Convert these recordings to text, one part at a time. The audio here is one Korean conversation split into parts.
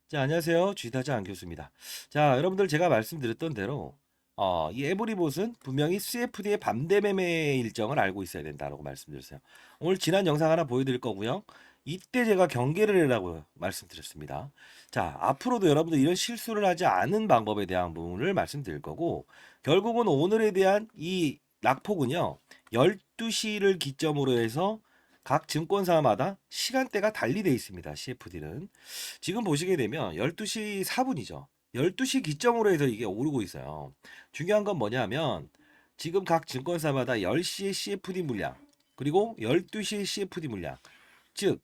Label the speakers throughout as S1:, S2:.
S1: 자, 안녕하세요. 주식타자 안 교수입니다. 자, 여러분들 제가 말씀드렸던 대로 이 에브리봇은 분명히 CFD의 반대 매매 일정을 알고 있어야 된다라고 말씀드렸어요. 오늘 지난 영상 하나 보여드릴 거고요. 이때 제가 경계를 해라고 말씀드렸습니다. 자, 앞으로도 여러분들 이런 실수를 하지 않은 방법에 대한 부분을 말씀드릴 거고, 결국은 오늘에 대한 이 낙폭은요, 12시를 기점으로 해서 각 증권사마다 시간대가 달리 돼 있습니다. CFD는. 지금 보시게 되면 12시 4분이죠. 12시 기점으로 해서 이게 오르고 있어요. 중요한 건 뭐냐면 지금 각 증권사마다 10시의 CFD 물량 그리고 12시의 CFD 물량, 즉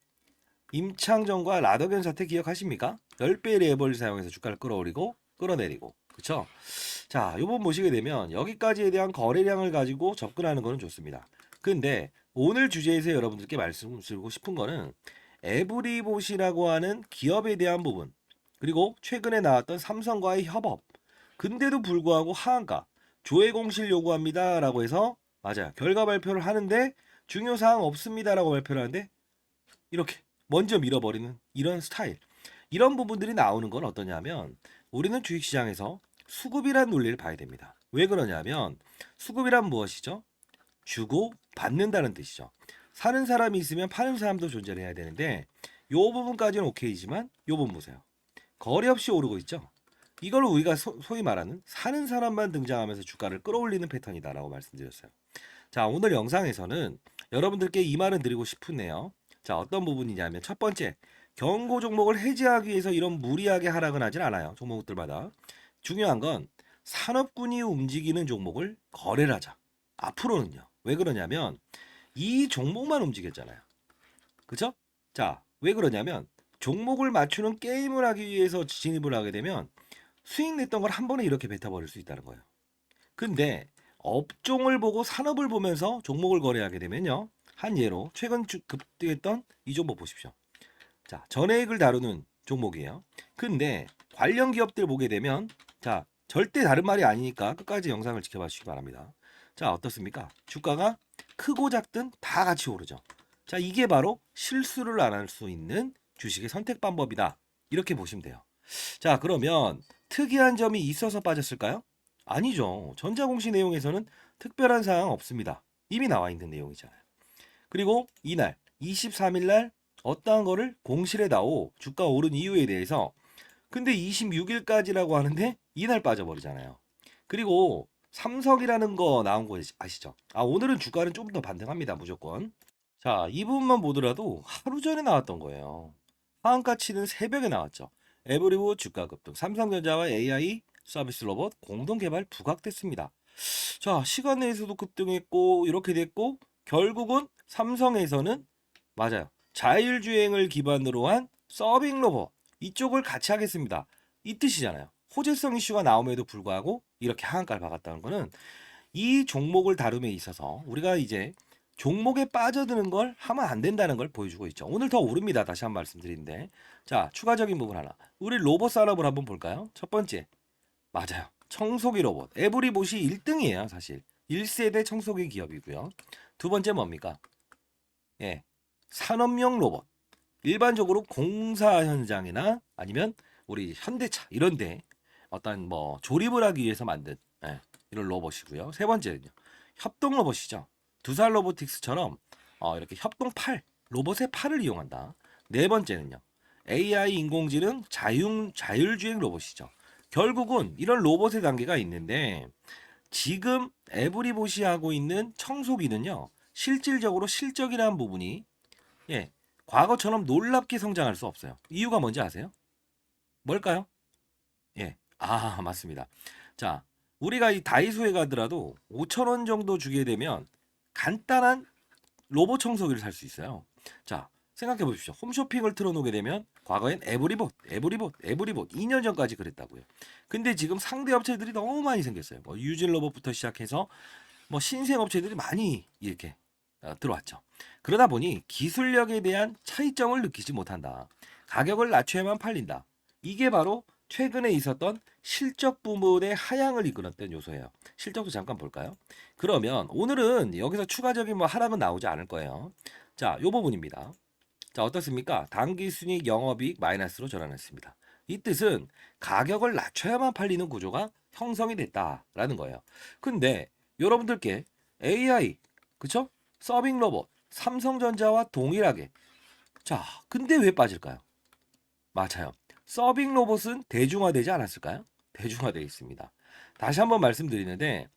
S1: 임창정과 라더견 사태 기억하십니까? 10배의 레버를 사용해서 주가를 끌어올리고 끌어내리고, 그쵸? 자, 요번 보시게 되면 여기까지에 대한 거래량을 가지고 접근하는 거는 좋습니다. 근데 오늘 주제에서 여러분들께 말씀드리고 싶은 거는 에브리봇이라고 하는 기업에 대한 부분, 그리고 최근에 나왔던 삼성과의 협업, 근데도 불구하고 하한가 조회 공시를 요구합니다라고 해서, 맞아요, 결과 발표를 하는데 중요 사항 없습니다라고 발표를 하는데 이렇게 먼저 밀어버리는 이런 스타일, 이런 부분들이 나오는 건 어떠냐면, 우리는 주식시장에서 수급이란 논리를 봐야 됩니다. 왜 그러냐면 수급이란 무엇이죠? 주고 받는다는 뜻이죠. 사는 사람이 있으면 파는 사람도 존재를 해야 되는데, 요 부분까지는 오케이지만 요 부분 보세요. 거래 없이 오르고 있죠. 이걸 우리가 소위 말하는 사는 사람만 등장하면서 주가를 끌어올리는 패턴이다라고 말씀드렸어요. 자, 오늘 영상에서는 여러분들께 이 말은 드리고 싶으네요. 자, 어떤 부분이냐면 첫 번째, 경고 종목을 해지하기 위해서 이런 무리하게 하락은 하진 않아요. 종목들마다. 중요한 건 산업군이 움직이는 종목을 거래를 하자. 앞으로는요. 왜 그러냐면 이 종목만 움직였잖아요. 그죠? 자, 왜 그러냐면 종목을 맞추는 게임을 하기 위해서 진입을 하게 되면 수익 냈던 걸 한 번에 이렇게 뱉어버릴 수 있다는 거예요. 근데 업종을 보고 산업을 보면서 종목을 거래하게 되면요. 한 예로 최근 급등했던 이 종목 보십시오. 자, 전해액을 다루는 종목이에요. 근데 관련 기업들 보게 되면, 자, 절대 다른 말이 아니니까 끝까지 영상을 지켜봐 주시기 바랍니다. 자, 어떻습니까? 주가가 크고 작든 다 같이 오르죠. 자, 이게 바로 실수를 안 할 수 있는 주식의 선택 방법이다. 이렇게 보시면 돼요. 자, 그러면 특이한 점이 있어서 빠졌을까요? 아니죠. 전자공시 내용에서는 특별한 사항 없습니다. 이미 나와 있는 내용이잖아요. 그리고 이날 23일 날 어떠한 거를 공실에 나오 주가 오른 이유에 대해서, 근데 26일까지라고 하는데 이날 빠져버리잖아요. 그리고 삼성이라는 거 나온 거 아시죠? 아, 오늘은 주가는 좀 더 반등합니다. 무조건. 자, 이 부분만 보더라도 하루 전에 나왔던 거예요. 하한가치는 새벽에 나왔죠. 에브리봇 주가 급등, 삼성전자와 AI 서비스 로봇 공동 개발 부각됐습니다. 자, 시간 내에서도 급등했고 이렇게 됐고, 결국은 삼성에서는, 맞아요, 자율주행을 기반으로 한 서빙 로봇 이쪽을 같이 하겠습니다. 이 뜻이잖아요. 호재성 이슈가 나옴에도 불구하고 이렇게 하한가를 박았다는 거는 이 종목을 다룸에 있어서 우리가 이제 종목에 빠져드는 걸 하면 안 된다는 걸 보여주고 있죠. 오늘 더 오릅니다. 다시 한 번 말씀드리는데. 자, 추가적인 부분 하나. 우리 로봇 산업을 한번 볼까요? 첫 번째. 맞아요. 청소기 로봇. 에브리봇이 1등이에요, 사실. 1세대 청소기 기업이고요. 두 번째 뭡니까? 예. 산업용 로봇. 일반적으로 공사 현장이나 아니면 우리 현대차 이런 데 어떤 뭐 조립을 하기 위해서 만든, 예, 이런 로봇이고요. 세 번째는요. 협동 로봇이죠. 두살 로보틱스처럼 이렇게 협동 팔, 로봇의 팔을 이용한다. 네 번째는요. AI 인공지능 자율주행 로봇이죠. 결국은 이런 로봇의 단계가 있는데, 지금 에브리봇이 하고 있는 청소기는요. 실질적으로 실적이라는 부분이, 예, 과거처럼 놀랍게 성장할 수 없어요. 이유가 뭔지 아세요? 뭘까요? 예. 아, 맞습니다. 자, 우리가 이 다이소에 가더라도 5천 원 정도 주게 되면 간단한 로봇 청소기를 살 수 있어요. 자, 생각해 보십시오. 홈쇼핑을 틀어놓게 되면 과거엔 에브리봇 2년 전까지 그랬다고요. 근데 지금 상대 업체들이 너무 많이 생겼어요. 뭐 유진 로봇부터 시작해서 뭐 신생 업체들이 많이 이렇게 들어왔죠. 그러다 보니 기술력에 대한 차이점을 느끼지 못한다. 가격을 낮춰야만 팔린다. 이게 바로 최근에 있었던 실적 부문의 하향을 이끌었던 요소예요. 실적도 잠깐 볼까요? 그러면 오늘은 여기서 추가적인 뭐 하락은 나오지 않을 거예요. 자, 요 부분입니다. 자, 어떻습니까? 당기 순이익 영업이익 마이너스로 전환했습니다. 이 뜻은 가격을 낮춰야만 팔리는 구조가 형성이 됐다라는 거예요. 근데 여러분들께 AI, 그쵸? 서빙 로봇, 삼성전자와 동일하게 자, 근데 왜 빠질까요? 맞아요. 서빙 로봇은 대중화되지 않았을까요? 대중화되어 있습니다. 다시 한번 말씀드리는데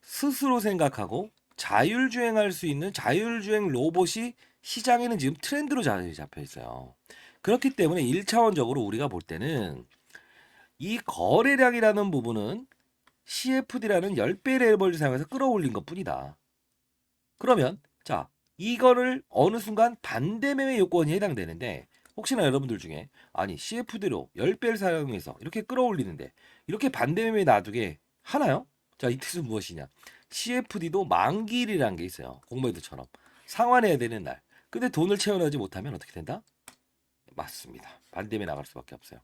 S1: 스스로 생각하고 자율주행할 수 있는 자율주행 로봇이 시장에는 지금 트렌드로 자리 잡혀 있어요. 그렇기 때문에 1차원적으로 우리가 볼 때는 이 거래량이라는 부분은 CFD라는 10배 레버리지 사용해서 끌어올린 것뿐이다. 그러면 자, 이거를 어느 순간 반대 매매 요건이 해당되는데 혹시나 여러분들 중에 아니 CFD로 10배를 사용해서 이렇게 끌어올리는데 이렇게 반대 매매 놔두게 하나요? 자, 이 뜻은 무엇이냐? CFD도 만기일이라는 게 있어요. 공매도처럼 상환해야 되는 날. 근데 돈을 채워넣지 못하면 어떻게 된다? 맞습니다. 반대 매매 나갈 수밖에 없어요.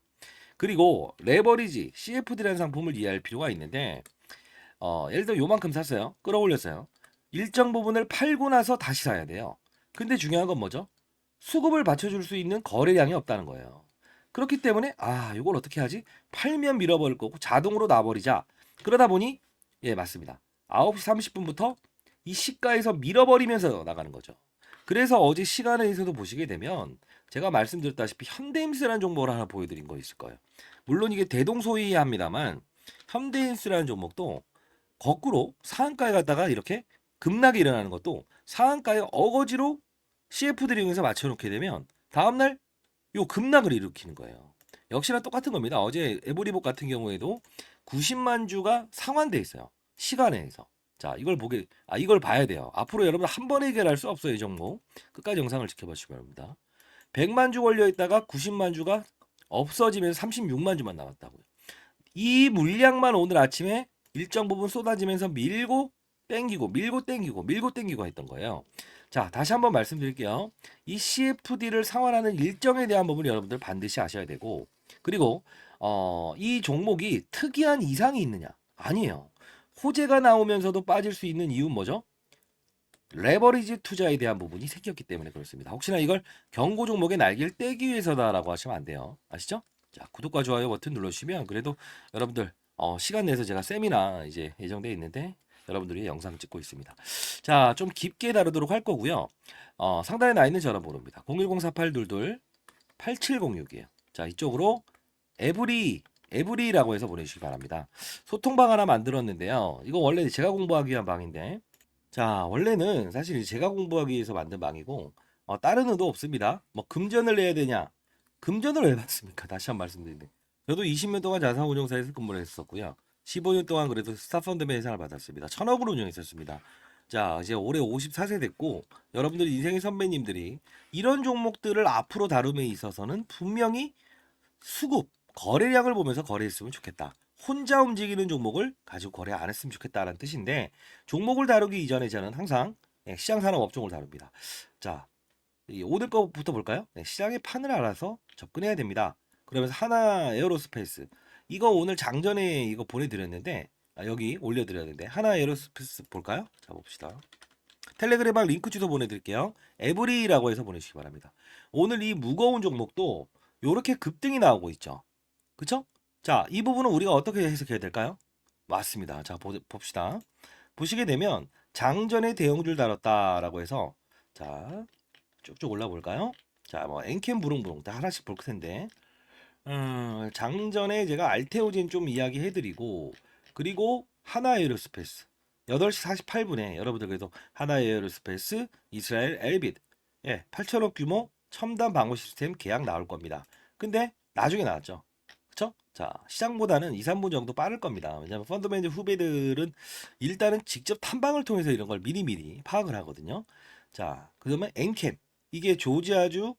S1: 그리고 레버리지 CFD라는 상품을 이해할 필요가 있는데 예를 들어 요만큼 샀어요. 끌어올렸어요. 일정 부분을 팔고 나서 다시 사야 돼요. 근데 중요한 건 뭐죠? 수급을 받쳐줄 수 있는 거래량이 없다는 거예요. 그렇기 때문에 이걸 어떻게 하지? 팔면 밀어버릴 거고 자동으로 놔버리자. 그러다 보니 예, 맞습니다. 9시 30분부터 이 시가에서 밀어버리면서 나가는 거죠. 그래서 어제 시간에서도 보시게 되면 제가 말씀드렸다시피 현대임스라는 종목을 하나 보여드린 거 있을 거예요. 물론 이게 대동소이합니다만 현대임스라는 종목도 거꾸로 상한가에 갔다가 이렇게 급락이 일어나는 것도 상한가에 어거지로 CF들을 이용해서 맞춰놓게 되면 다음날 요 급락을 일으키는 거예요. 역시나 똑같은 겁니다. 어제 에보리복 같은 경우에도 90만 주가 상환돼 있어요. 시간에서. 자, 이걸 봐야 돼요. 앞으로 여러분 한 번에 해결할 수 없어요, 이 종목. 끝까지 영상을 지켜봐 주시기 바랍니다. 100만 주 걸려 있다가 90만 주가 없어지면서 36만 주만 남았다고요. 이 물량만 오늘 아침에 일정 부분 쏟아지면서 밀고 땡기고 밀고 땡기고 밀고 땡기고 했던 거예요. 자, 다시 한번 말씀드릴게요. 이 CFD를 상환하는 일정에 대한 부분 여러분들 반드시 아셔야 되고 그리고 이 종목이 특이한 이상이 있느냐? 아니에요. 호재가 나오면서도 빠질 수 있는 이유는 뭐죠? 레버리지 투자에 대한 부분이 생겼기 때문에 그렇습니다. 혹시나 이걸 경고 종목의 날개를 떼기 위해서다라고 하시면 안 돼요. 아시죠? 자, 구독과 좋아요 버튼 눌러주시면 그래도 여러분들 시간 내서 제가 세미나 이제 예정돼 있는데 여러분들이 영상 찍고 있습니다. 자, 좀 깊게 다루도록 할 거고요. 상단에 나 있는 전화번호입니다. 010-4822-8706이에요. 자, 이쪽으로 에브리라고 해서 보내주시기 바랍니다. 소통방 하나 만들었는데요. 이거 원래 제가 공부하기 위한 방인데 자, 원래는 사실 제가 공부하기 위해서 만든 방이고 다른 의도 없습니다. 뭐 금전을 내야 되냐? 금전을 왜 받습니까? 다시 한 번 말씀드리는데 저도 20년 동안 자산운용사에서 근무를 했었고요. 15년 동안 그래도 스타펀드 매상을 받았습니다. 1000억을 운영했었습니다. 자, 이제 올해 54세 됐고 여러분들 인생의 선배님들이 이런 종목들을 앞으로 다룸에 있어서는 분명히 수급, 거래량을 보면서 거래했으면 좋겠다. 혼자 움직이는 종목을 가지고 거래 안 했으면 좋겠다라는 뜻인데 종목을 다루기 이전에 저는 항상 시장 산업 업종을 다룹니다. 자, 오늘 거부터 볼까요? 시장의 판을 알아서 접근해야 됩니다. 그러면서 하나 에어로스페이스 이거 오늘 장전에 이거 보내드렸는데 여기 올려드렸는데 하나 에어로스페이스 볼까요? 자, 봅시다. 텔레그램 링크 주소 보내드릴게요. 에브리라고 해서 보내주시기 바랍니다. 오늘 이 무거운 종목도 이렇게 급등이 나오고 있죠. 그쵸? 자, 이 부분은 우리가 어떻게 해석해야 될까요? 맞습니다. 자, 봅시다. 보시게 되면 장전의 대형주를 다뤘다라고 해서 자, 쭉쭉 올라볼까요? 자, 뭐 엔캠 부릉부릉 다 하나씩 볼 텐데 장전에 제가 알테오진 좀 이야기해드리고 그리고 하나에어로스페이스 8시 48분에 여러분들 그래도 하나에어로스페이스 이스라엘 엘빗 8천억 규모 첨단 방어 시스템 계약 나올 겁니다. 근데 나중에 나왔죠. 그쵸? 자, 시장보다는 2, 3분 정도 빠를 겁니다. 왜냐하면 펀더맨즈 후배들은 일단은 직접 탐방을 통해서 이런 걸 미리미리 파악을 하거든요. 자, 그러면 엔캠 이게 조지아주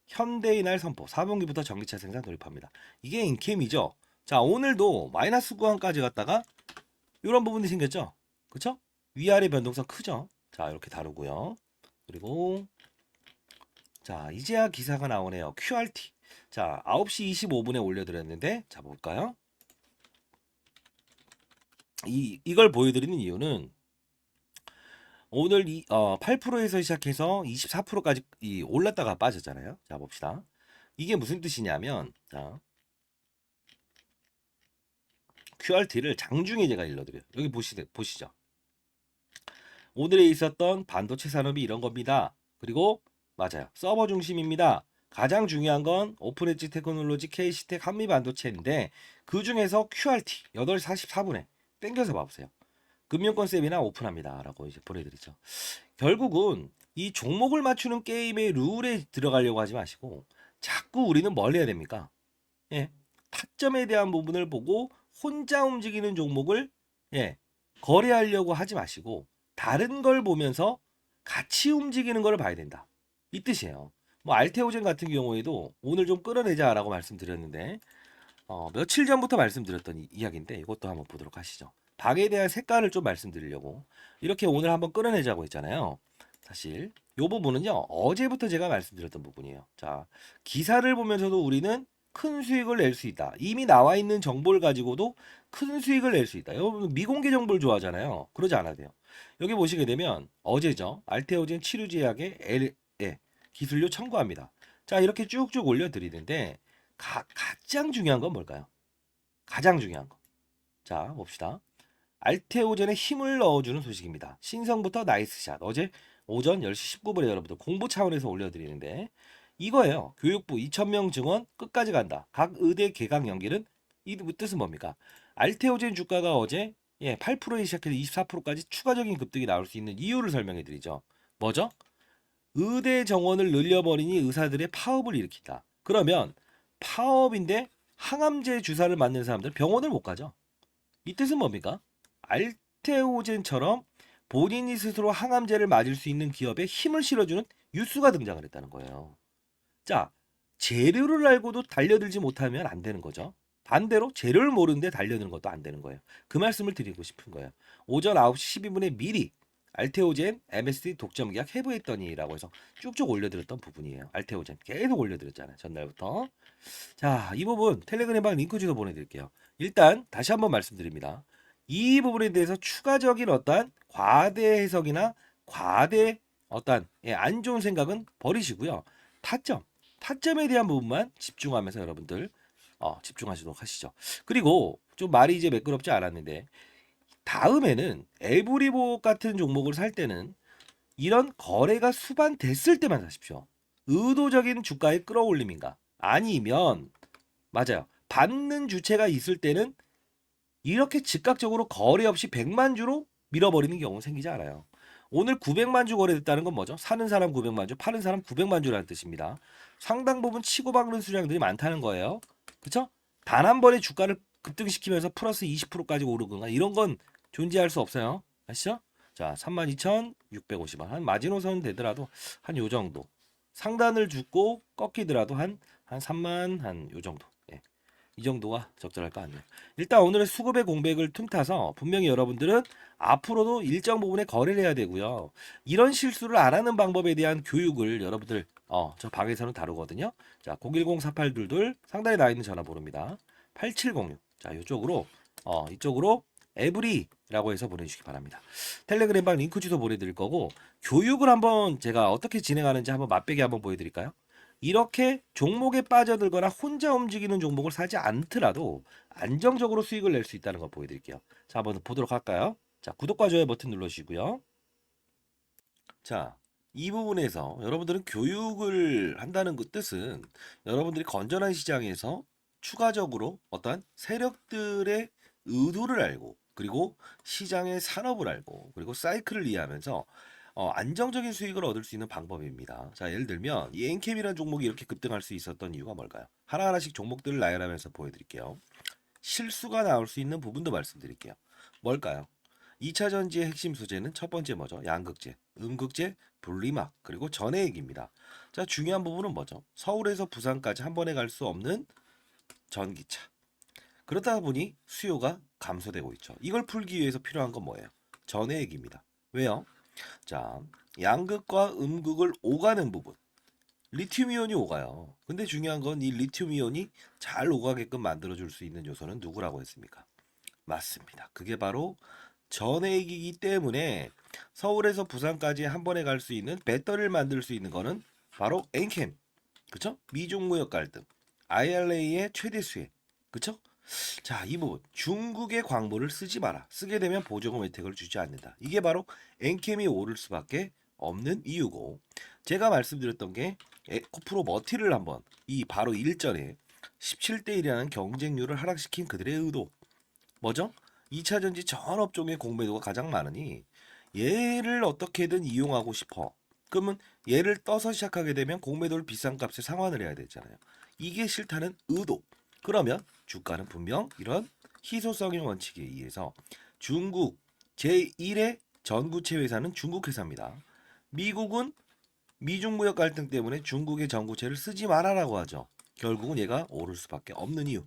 S1: 현대인할 선포 4분기부터 전기차 생산 돌입합니다. 이게 엔캠이죠. 자, 오늘도 마이너스 구간까지 갔다가 이런 부분이 생겼죠. 그쵸? 위아래 변동성 크죠. 자, 이렇게 다루고요. 그리고 자, 이제야 기사가 나오네요. QRT. 자, 9시 25분에 올려드렸는데, 자, 볼까요? 이걸 보여드리는 이유는 오늘 8%에서 시작해서 24%까지 올랐다가 빠졌잖아요. 자, 봅시다. 이게 무슨 뜻이냐면, 자, QRT를 장중에 제가 일러드려요. 여기 보시죠. 오늘에 있었던 반도체 산업이 이런 겁니다. 그리고 맞아요. 서버 중심입니다. 가장 중요한 건 오픈엣지 테크놀로지 KC텍 한미반도체인데 그 중에서 QRT 8시 44분에 땡겨서 봐보세요. 금융 컨셉이나 오픈합니다. 라고 이제 보내드리죠. 결국은 이 종목을 맞추는 게임의 룰에 들어가려고 하지 마시고 자꾸 우리는 뭘 해야 됩니까? 예. 타점에 대한 부분을 보고 혼자 움직이는 종목을 예, 거래하려고 하지 마시고 다른 걸 보면서 같이 움직이는 걸 봐야 된다. 이 뜻이에요. 뭐 알테오젠 같은 경우에도 오늘 좀 끌어내자라고 말씀드렸는데 며칠 전부터 말씀드렸던 이야기인데 이것도 한번 보도록 하시죠. 방에 대한 색깔을 좀 말씀드리려고 이렇게 오늘 한번 끌어내자고 했잖아요. 사실 이 부분은요 어제부터 제가 말씀드렸던 부분이에요. 자, 기사를 보면서도 우리는 큰 수익을 낼 수 있다. 이미 나와 있는 정보를 가지고도 큰 수익을 낼 수 있다. 여러분 미공개 정보를 좋아하잖아요. 그러지 않아도 돼요. 여기 보시게 되면 어제죠. 알테오젠 치료제약의 기술료 청구합니다. 자, 이렇게 쭉쭉 올려드리는데 가장 중요한 건 뭘까요? 가장 중요한 거. 자, 봅시다. 알테오젠에 힘을 넣어주는 소식입니다. 신성부터 나이스샷. 어제 오전 10시 19분에 여러분들 공부 차원에서 올려드리는데 이거예요. 교육부 2,000명 증원 끝까지 간다. 각 의대 개강 연기는 이 뜻은 뭡니까? 알테오젠 주가가 어제 8%에 시작해서 24%까지 추가적인 급등이 나올 수 있는 이유를 설명해 드리죠. 뭐죠? 의대 정원을 늘려버리니 의사들의 파업을 일으킨다. 그러면 파업인데 항암제 주사를 맞는 사람들은 병원을 못 가죠. 이 뜻은 뭡니까? 알테오젠처럼 본인이 스스로 항암제를 맞을 수 있는 기업에 힘을 실어주는 뉴스가 등장을 했다는 거예요. 자, 재료를 알고도 달려들지 못하면 안 되는 거죠. 반대로 재료를 모르는데 달려드는 것도 안 되는 거예요. 그 말씀을 드리고 싶은 거예요. 오전 9시 12분에 미리 알테오젠 MSD 독점 계약 해부했더니라고 해서 쭉쭉 올려드렸던 부분이에요. 알테오젠 계속 올려드렸잖아요. 전날부터. 자, 이 부분 텔레그램방 링크 주소 보내드릴게요. 일단 다시 한번 말씀드립니다. 이 부분에 대해서 추가적인 어떠한 과대 해석이나 과대 어떠한 안 좋은 생각은 버리시고요. 타점에 대한 부분만 집중하면서 여러분들 집중하시도록 하시죠. 그리고 좀 말이 이제 매끄럽지 않았는데 다음에는 에브리보 같은 종목을 살 때는 이런 거래가 수반됐을 때만 사십시오. 의도적인 주가의 끌어올림인가? 아니면 맞아요. 받는 주체가 있을 때는 이렇게 즉각적으로 거래 없이 100만 주로 밀어버리는 경우는 생기지 않아요. 오늘 900만 주 거래됐다는 건 뭐죠? 사는 사람 900만 주, 파는 사람 900만 주라는 뜻입니다. 상당 부분 치고 박는 수량들이 많다는 거예요. 그렇죠? 단 한 번에 주가를 급등시키면서 플러스 20%까지 오르거나 이런 건 존재할 수 없어요. 아시죠? 자, 32,650원. 한 마지노선 되더라도 한 요 정도. 상단을 줍고 꺾이더라도 한 3만 한 요 정도. 예. 이 정도가 적절할 것 같네요. 일단 오늘은 수급의 공백을 틈타서 분명히 여러분들은 앞으로도 일정 부분에 거래를 해야 되고요. 이런 실수를 안 하는 방법에 대한 교육을 여러분들 저 방에서는 다루거든요. 자, 010-4822 상단에 나와 있는 전화번호입니다. 8706. 자, 이쪽으로 이쪽으로 에브리라고 해서 보내주시기 바랍니다. 텔레그램방 링크 주소 보내드릴 거고 교육을 한번 제가 어떻게 진행하는지 한번 맛보기 한번 보여드릴까요? 이렇게 종목에 빠져들거나 혼자 움직이는 종목을 사지 않더라도 안정적으로 수익을 낼 수 있다는 걸 보여드릴게요. 자, 한번 보도록 할까요? 자, 구독과 좋아요 버튼 눌러주시고요. 자, 이 부분에서 여러분들은 교육을 한다는 그 뜻은 여러분들이 건전한 시장에서 추가적으로 어떠한 세력들의 의도를 알고 그리고 시장의 산업을 알고 그리고 사이클을 이해하면서 안정적인 수익을 얻을 수 있는 방법입니다. 자, 예를 들면 이 엔캠이라는 종목이 이렇게 급등할 수 있었던 이유가 뭘까요? 하나하나씩 종목들을 나열하면서 보여드릴게요. 실수가 나올 수 있는 부분도 말씀드릴게요. 뭘까요? 2차 전지의 핵심 소재는 첫 번째 뭐죠? 양극재, 음극재, 분리막, 그리고 전해액입니다. 자, 중요한 부분은 뭐죠? 서울에서 부산까지 한 번에 갈 수 없는 전기차. 그러다 보니 수요가 감소되고 있죠. 이걸 풀기 위해서 필요한 건 뭐예요? 전해액입니다. 왜요? 자, 양극과 음극을 오가는 부분. 리튬이온이 오가요. 근데 중요한 건 이 리튬이온이 잘 오가게끔 만들어줄 수 있는 요소는 누구라고 했습니까? 맞습니다. 그게 바로 전해액이기 때문에 서울에서 부산까지 한 번에 갈 수 있는 배터리를 만들 수 있는 거는 바로 엔캠. 그쵸? 미중 무역 갈등, IRA의 최대 수혜, 그쵸? 자, 이 부분 중국의 광물을 쓰지 마라. 쓰게 되면 보조금 혜택을 주지 않는다. 이게 바로 엔캠이 오를 수밖에 없는 이유고, 제가 말씀드렸던 게 코프로 머티를 한번 이 바로 일전에 17대 1이라는 경쟁률을 하락시킨 그들의 의도 뭐죠? 2차 전지 전 업종의 공매도가 가장 많으니 얘를 어떻게든 이용하고 싶어. 그러면 얘를 떠서 시작하게 되면 공매도를 비싼 값에 상환을 해야 되잖아요. 이게 싫다는 의도. 그러면 주가는 분명 이런 희소성의 원칙에 의해서 중국 제1의 전구체 회사는 중국 회사입니다. 미국은 미중 무역 갈등 때문에 중국의 전구체를 쓰지 말아라고 하죠. 결국은 얘가 오를 수밖에 없는 이유.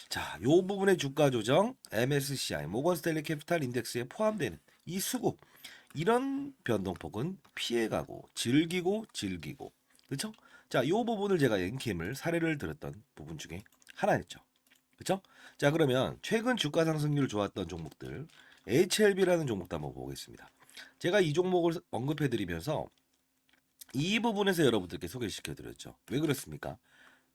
S1: 자, 요 부분의 주가 조정 MSCI 모건 스탠리 캐피탈 인덱스에 포함되는 이 수급 이런 변동폭은 피해가고 즐기고 그렇죠? 자, 요 부분을 제가 엔캠을 사례를 들었던 부분 중에 하나였죠. 그렇죠? 자, 그러면 최근 주가 상승률 좋았던 종목들 HLB라는 종목도 한번 보겠습니다. 제가 이 종목을 언급해 드리면서 이 부분에서 여러분들께 소개시켜 드렸죠. 왜 그렇습니까?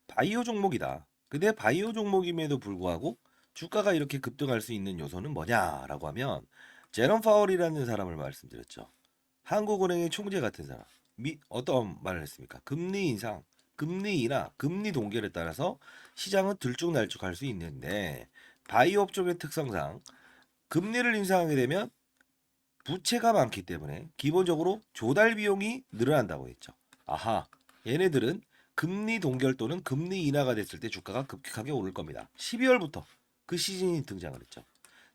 S1: 바이오 종목이다. 근데 바이오 종목임에도 불구하고 주가가 이렇게 급등할 수 있는 요소는 뭐냐라고 하면 제롬 파월이라는 사람을 말씀드렸죠. 한국은행의 총재 같은 사람. 어떤 말을 했습니까? 금리 인상, 금리 인하, 금리 동결에 따라서 시장은 들쭉날쭉할 수 있는데 바이오 업종의 특성상 금리를 인상하게 되면 부채가 많기 때문에 기본적으로 조달 비용이 늘어난다고 했죠. 아하, 얘네들은 금리 동결 또는 금리 인하가 됐을 때 주가가 급격하게 오를 겁니다. 12월부터 그 시즌이 등장을 했죠.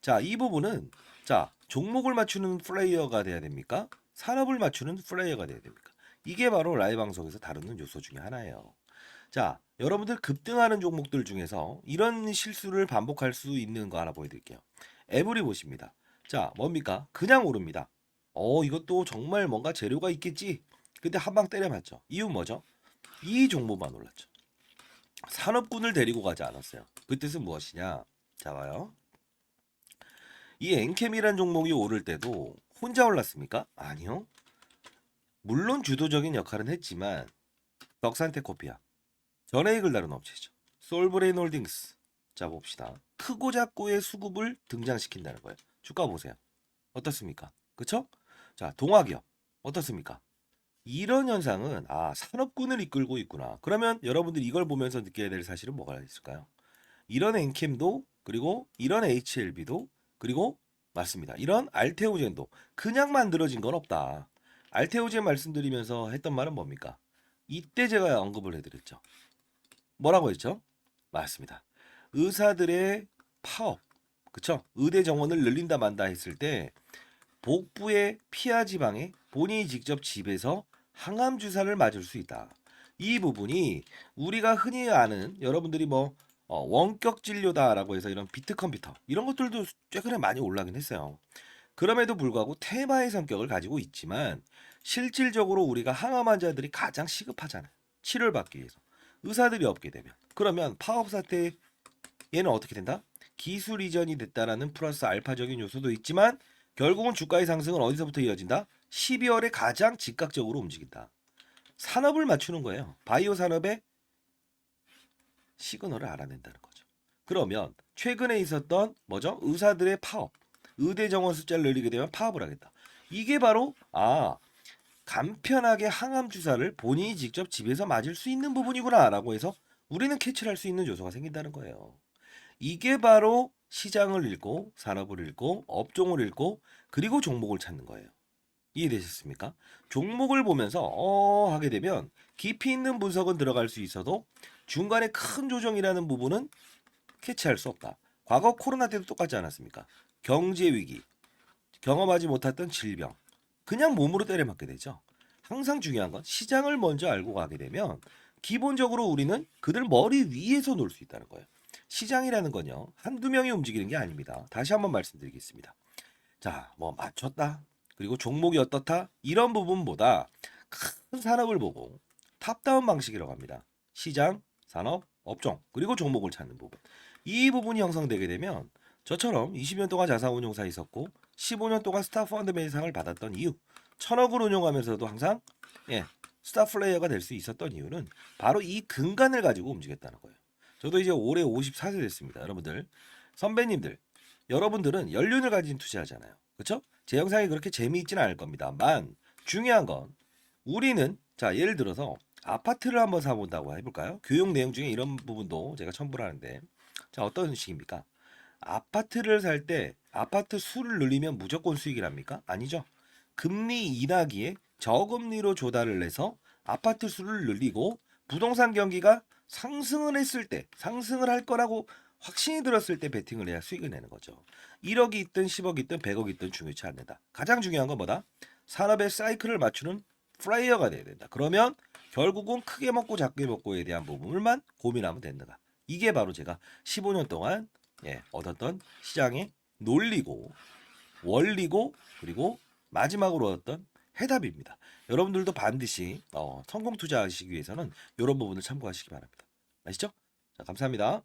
S1: 자, 이 부분은 자, 종목을 맞추는 플레이어가 돼야 됩니까? 산업을 맞추는 플레이어가 돼야 됩니까? 이게 바로 라이브 방송에서 다루는 요소 중에 하나예요. 자, 여러분들 급등하는 종목들 중에서 이런 실수를 반복할 수 있는 거 하나 보여드릴게요. 에브리 보십니다. 자, 뭡니까? 그냥 오릅니다. 이것도 정말 뭔가 재료가 있겠지. 근데 한 방 때려맞죠. 이유 뭐죠? 이 종목만 올랐죠. 산업군을 데리고 가지 않았어요. 그 뜻은 무엇이냐? 자, 봐요. 이 엔캠이란 종목이 오를 때도 혼자 올랐습니까? 아니요. 물론 주도적인 역할은 했지만 덕산테코피아, 전해익을 다룬 업체죠. 솔브레인 홀딩스. 자, 봅시다. 크고 작고의 수급을 등장시킨다는 거예요. 주가 보세요. 어떻습니까? 그쵸? 자, 동화기업 어떻습니까? 이런 현상은 산업군을 이끌고 있구나. 그러면 여러분들이 이걸 보면서 느껴야 될 사실은 뭐가 있을까요? 이런 엔캠도 그리고 이런 HLB도 그리고 맞습니다. 이런 알테오젠도 그냥 만들어진 건 없다. 알테오젠 말씀드리면서 했던 말은 뭡니까? 이때 제가 언급을 해드렸죠. 뭐라고 했죠? 맞습니다. 의사들의 파업, 그쵸? 의대 정원을 늘린다 만다 했을 때 복부의 피하 지방에 본인이 직접 집에서 항암 주사를 맞을 수 있다. 이 부분이 우리가 흔히 아는 여러분들이 원격 진료다라고 해서 이런 비트 컴퓨터 이런 것들도 최근에 많이 올라긴 했어요. 그럼에도 불구하고 테마의 성격을 가지고 있지만 실질적으로 우리가 항암 환자들이 가장 시급하잖아요. 치료를 받기 위해서. 의사들이 없게 되면. 그러면 파업 사태 얘는 어떻게 된다? 기술 이전이 됐다라는 플러스 알파적인 요소도 있지만 결국은 주가의 상승은 어디서부터 이어진다? 12월에 가장 즉각적으로 움직인다. 산업을 맞추는 거예요. 바이오 산업의 시그널을 알아낸다는 거죠. 그러면 최근에 있었던 뭐죠? 의사들의 파업, 의대 정원 숫자를 늘리게 되면 파업을 하겠다. 이게 바로 간편하게 항암 주사를 본인이 직접 집에서 맞을 수 있는 부분이구나라고 해서 우리는 캐치를 할 수 있는 요소가 생긴다는 거예요. 이게 바로 시장을 읽고 산업을 읽고 업종을 읽고 그리고 종목을 찾는 거예요. 이해되셨습니까? 종목을 보면서 하게 되면 깊이 있는 분석은 들어갈 수 있어도 중간에 큰 조정이라는 부분은 캐치할 수 없다. 과거 코로나 때도 똑같지 않았습니까? 경제 위기, 경험하지 못했던 질병, 그냥 몸으로 때려맞게 되죠. 항상 중요한 건 시장을 먼저 알고 가게 되면 기본적으로 우리는 그들 머리 위에서 놀 수 있다는 거예요. 시장이라는 건요, 한두 명이 움직이는 게 아닙니다. 다시 한번 말씀드리겠습니다. 자, 맞췄다. 그리고 종목이 어떻다? 이런 부분보다 큰 산업을 보고 탑다운 방식이라고 합니다. 시장, 산업, 업종, 그리고 종목을 찾는 부분. 이 부분이 형성되게 되면 저처럼 20년 동안 자산운용사 있었고 15년 동안 스타펀드 매상을 받았던 이유. 1,000억을 운용하면서도 항상 스타 플레이어가 될 수 있었던 이유는 바로 이 근간을 가지고 움직였다는 거예요. 저도 이제 올해 54세 됐습니다. 여러분들, 선배님들, 여러분들은 연륜을 가진 투자하잖아요. 그렇죠? 제 영상이 그렇게 재미있지는 않을 겁니다만 중요한 건 우리는 자 예를 들어서 아파트를 한번 사본다고 해볼까요? 교육 내용 중에 이런 부분도 제가 첨부를 하는데 자 어떤 식입니까? 아파트를 살 때 아파트 수를 늘리면 무조건 수익이랍니까? 아니죠. 금리 인하기에 저금리로 조달을 해서 아파트 수를 늘리고 부동산 경기가 상승을 했을 때 상승을 할 거라고 확신이 들었을 때 베팅을 해야 수익을 내는 거죠. 1억이 있든 10억이 있든 100억이 있든 중요치 않는다. 가장 중요한 건 뭐다? 산업의 사이클을 맞추는 플레이어가 돼야 된다. 그러면 결국은 크게 먹고 작게 먹고에 대한 부분을만 고민하면 된다. 이게 바로 제가 15년 동안 얻었던 시장의 논리고 원리고 그리고 마지막으로 얻었던 해답입니다. 여러분들도 반드시 성공 투자하시기 위해서는 이런 부분을 참고하시기 바랍니다. 아시죠? 자, 감사합니다.